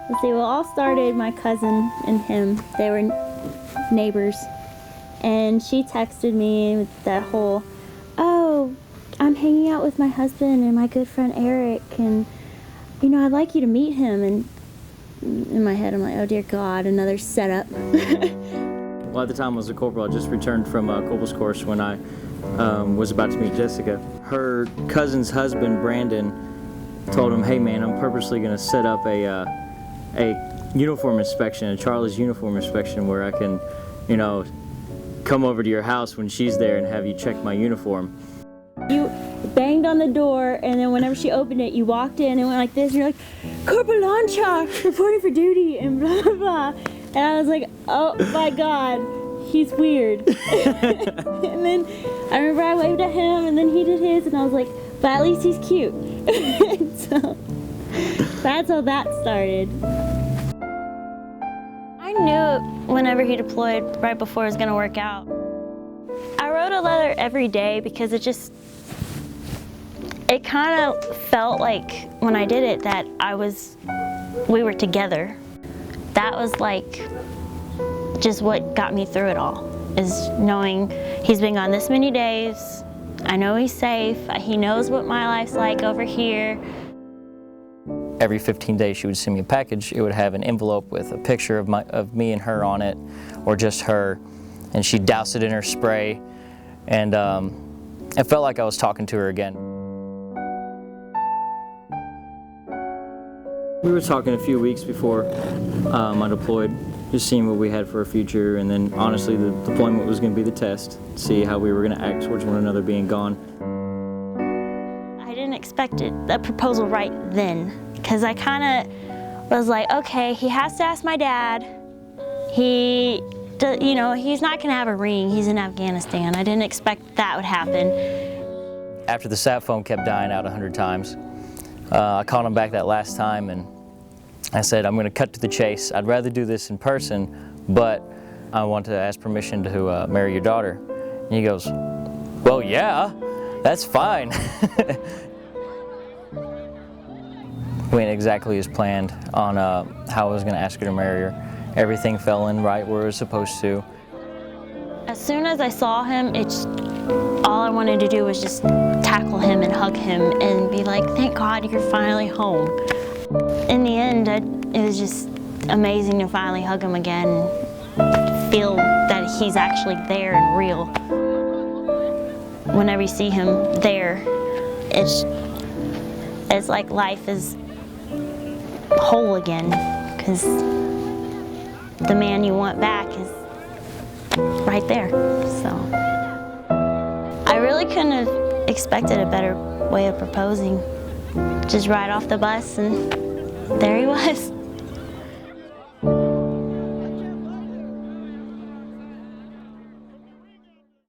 Let's see, well, all started my cousin and him. They were neighbors. And she texted me with that whole, oh, I'm hanging out with my husband and my good friend Eric, and, you know, I'd like you to meet him. And in my head, I'm like, oh, dear God, another setup. Well, at the time I was a corporal. I just returned from a corporal's course when I was about to meet Jessica. Her cousin's husband, Brandon, told him, hey, man, I'm purposely going to set up a uniform inspection, a Charlie's uniform inspection, where I can, you know, come over to your house when she's there and have you check my uniform. You banged on the door, and then whenever she opened it, you walked in and went like this, and you're like, Corporal Lonshaw, reporting for duty, and blah, blah, blah. And I was like, oh my God, he's weird. And then I remember I waved at him, and then he did his, and I was like, but at least he's cute. So that's how that started. I knew whenever he deployed, right before it was gonna work out. I wrote a letter every day because it kind of felt like when I did it that we were together. That was like just what got me through it all, is knowing he's been gone this many days. I know he's safe. He knows what my life's like over here. Every 15 days she would send me a package. It would have an envelope with a picture of me and her on it, or just her, and she'd douse it in her spray, and it felt like I was talking to her again. We were talking a few weeks before I deployed, just seeing what we had for our future, and then honestly the deployment was going to be the test, see how we were going to act towards one another being gone. I didn't expect a proposal right then, because I kind of was like, okay, he has to ask my dad. He's not going to have a ring. He's in Afghanistan. I didn't expect that would happen. After the sat phone kept dying out 100 times, I called him back that last time, and I said, I'm going to cut to the chase. I'd rather do this in person, but I want to ask permission to marry your daughter. And he goes, well, yeah, that's fine. Went exactly as planned on how I was going to ask her to marry her. Everything fell in right where it was supposed to. As soon as I saw him, all I wanted to do was just tackle him and hug him and be like, thank God you're finally home. In the end, it was just amazing to finally hug him again, feel that he's actually there and real. Whenever you see him there, it's like life is whole again, because the man you want back is right there. So I really couldn't have expected a better way of proposing. Just right off the bus, and there he was.